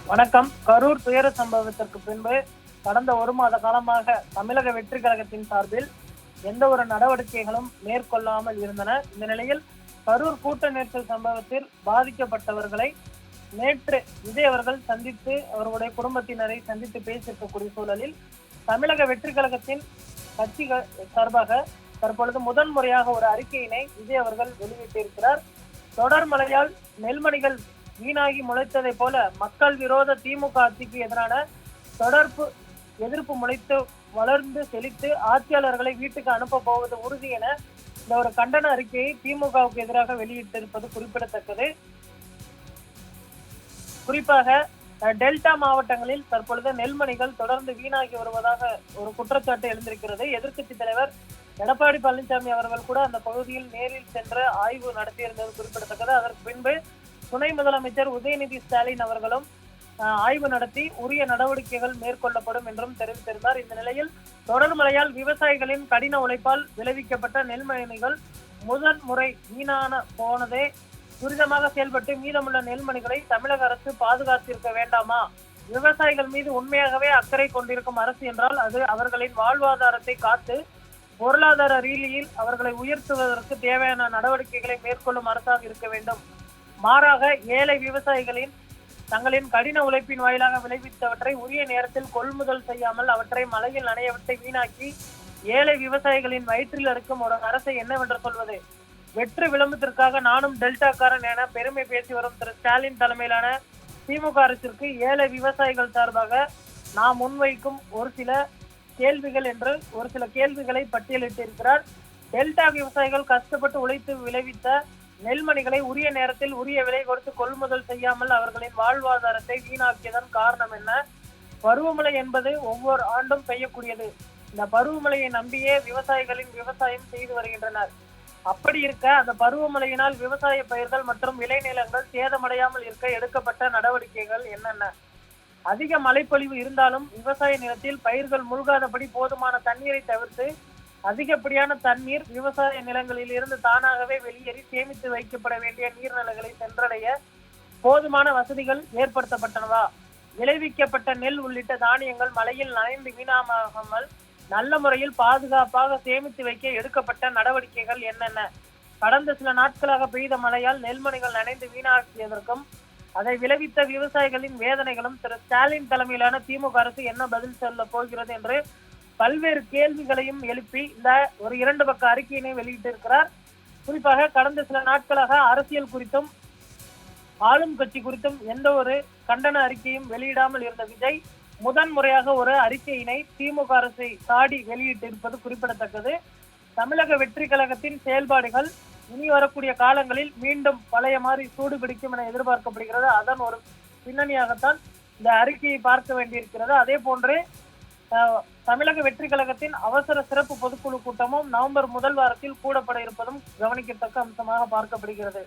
வணக்கம். கரூர் துயர சம்பவத்திற்கு பின்பு கடந்த ஒரு மாத காலமாக தமிழக வெற்றி கழகத்தின் சார்பில் எந்த ஒரு நடவடிக்கைகளும் மேற்கொள்ளாமல் இருந்தன. இந்த நிலையில் கரூர் கூட்ட நெரிசல் சம்பவத்தில் பாதிக்கப்பட்டவர்களை நேற்று விஜய் அவர்கள் சந்தித்து அவர்களுடைய குடும்பத்தினரை சந்தித்து பேசியிருக்கக்கூடிய சூழலில் தமிழக வெற்றி கழகத்தின் கட்சிகள் சார்பாக தற்பொழுது முதன்முறையாக ஒரு அறிக்கையினை விஜய் அவர்கள் வெளியிட்டிருக்கிறார். தொடர் மழையால் நெல்மணிகள் வீணாகி முளைத்ததை போல மக்கள் விரோத திமுக ஆட்சிக்கு எதிரான எதிர்ப்பு முளைத்து வளர்ந்து செழித்து ஆட்சியாளர்களை வீட்டுக்கு அனுப்ப போவது உறுதி என இந்த ஒரு கண்டன அறிக்கையை திமுகவுக்கு எதிராக வெளியிட்டிருப்பது குறிப்பிடத்தக்கது. குறிப்பாக டெல்டா மாவட்டங்களில் தற்பொழுது நெல்மணிகள் தொடர்ந்து வீணாகி வருவதாக ஒரு குற்றச்சாட்டு எழுந்திருக்கிறது. எதிர்க்கட்சி தலைவர் எடப்பாடி பழனிசாமி அவர்கள் கூட அந்த பகுதியில் நேரில் சென்று ஆய்வு நடத்தியிருந்தது குறிப்பிடத்தக்கது. அதற்கு பின்பு துணை முதலமைச்சர் உதயநிதி ஸ்டாலின் அவர்களும் ஆய்வு நடத்தி உரிய நடவடிக்கைகள் மேற்கொள்ளப்படும் என்றும் தெரிவித்திருந்தார். இந்த நிலையில் தொடர் மழையால் விவசாயிகளின் கடின உழைப்பால் விளைவிக்கப்பட்ட நெல்மணிகள் முறை வீணான போனதே துரிதமாக செயல்பட்டு மீதமுள்ள நெல்மணிகளை தமிழக அரசு பாதுகாத்திருக்க வேண்டாமா? விவசாயிகள் மீது உண்மையாகவே அக்கறை கொண்டிருக்கும் அரசு என்றால் அது அவர்களின் வாழ்வாதாரத்தை காத்து பொருளாதார ரீதியில் அவர்களை உயர்த்துவதற்கு தேவையான நடவடிக்கைகளை மேற்கொள்ளும் அரசாக இருக்க வேண்டும். மாறாக ஏழை விவசாயிகளின் தங்களின் கடின உழைப்பின் வாயிலாக விளைவித்தவற்றை உரிய நேரத்தில் கொள்முதல் செய்யாமல் அவற்றை மழையில் நனையவிட்டு வீணாக்கி ஏழை விவசாயிகளின் வயிற்றில் இருக்கும் ஒரு அரசை என்னவென்று சொல்வது? வெற்று விளம்பரத்திற்காக நானும் டெல்டாக்காரன் என பெருமை பேசி வரும் திரு ஸ்டாலின் தலைமையிலான திமுக அரசிற்கு ஏழை விவசாயிகள் சார்பாக நாம் முன்வைக்கும் ஒரு சில கேள்விகளை பட்டியலிட்டிருக்கிறார். டெல்டா விவசாயிகள் கஷ்டப்பட்டு உழைத்து விளைவித்த நெல்மணிகளை உரிய நேரத்தில் உரிய விலை கொடுத்து கொள்முதல் செய்யாமல் அவர்களின் வாழ்வாதாரத்தை வீணாக்கியதன் காரணம் என்ன? பருவமழை என்பது ஒவ்வொரு ஆண்டும் பெய்யக்கூடியது. இந்த பருவமழையை நம்பியே விவசாயிகளின் விவசாயம் செய்து வருகின்றனர். அப்படி இருக்க அந்த பருவமழையினால் விவசாய பயிர்கள் மற்றும் விளைநிலங்கள் சேதமடையாமல் இருக்க எடுக்கப்பட்ட நடவடிக்கைகள் என்னென்ன? அதிக மழைப்பொழிவு இருந்தாலும் விவசாய நிலத்தில் பயிர்கள் மூழ்காதபடி போதுமான தண்ணீரை தவிர்த்து அதிகப்படியான தண்ணீர் விவசாய நிலங்களில் இருந்து தானாகவே வெளியேறி சேமித்து வைக்கப்பட வேண்டிய நீர்நிலைகளை சென்றடைய போதுமான வசதிகள் ஏற்படுத்தப்பட்டனவா? விளைவிக்கப்பட்ட நெல் உள்ளிட்ட தானியங்கள் மழையில் நனைந்து வீணாகாமல் நல்ல முறையில் பாதுகாப்பாக சேமித்து வைக்க எடுக்கப்பட்ட நடவடிக்கைகள் என்னென்ன? கடந்த சில நாட்களாக பெய்த மழையால் நெல்மணிகள் நனைந்து வீணாக்கியதற்கும் அதை விளைவித்த விவசாயிகளின் வேதனைகளும் திரு ஸ்டாலின் தலைமையிலான திமுக அரசு என்ன பதில் சொல்ல போகிறது என்று பல்வேறு கேள்விகளையும் எழுப்பி இந்த ஒரு 2 பக்க அறிக்கையினை வெளியிட்டிருக்கிறார். குறிப்பாக கடந்த சில நாட்களாக அரசியல் குறித்தும் ஆளும் கட்சி குறித்தும் எந்த ஒரு கண்டன அறிக்கையும் வெளியிடாமல் இருந்த விஜய் முதன்முறையாக ஒரு அறிக்கையினை திமுக அரசை சாடி வெளியிட்டிருப்பது குறிப்பிடத்தக்கது. தமிழக வெற்றி கழகத்தின் செயல்பாடுகள் இனி வரக்கூடிய காலங்களில் மீண்டும் பழைய மாதிரி சூடு பிடிக்கும் என எதிர்பார்க்கப்படுகிறது. அதன் ஒரு பின்னணியாகத்தான் இந்த அறிக்கையை பார்க்க வேண்டியிருக்கிறது. அதே போன்று தமிழக வெற்றி கழகத்தின் அவசர சிறப்பு பொதுக்குழு கூட்டமும் நவம்பர் முதல் வாரத்தில் கூடப்பட இருப்பதும் கவனிக்கத்தக்க அம்சமாக பார்க்கப்படுகிறது.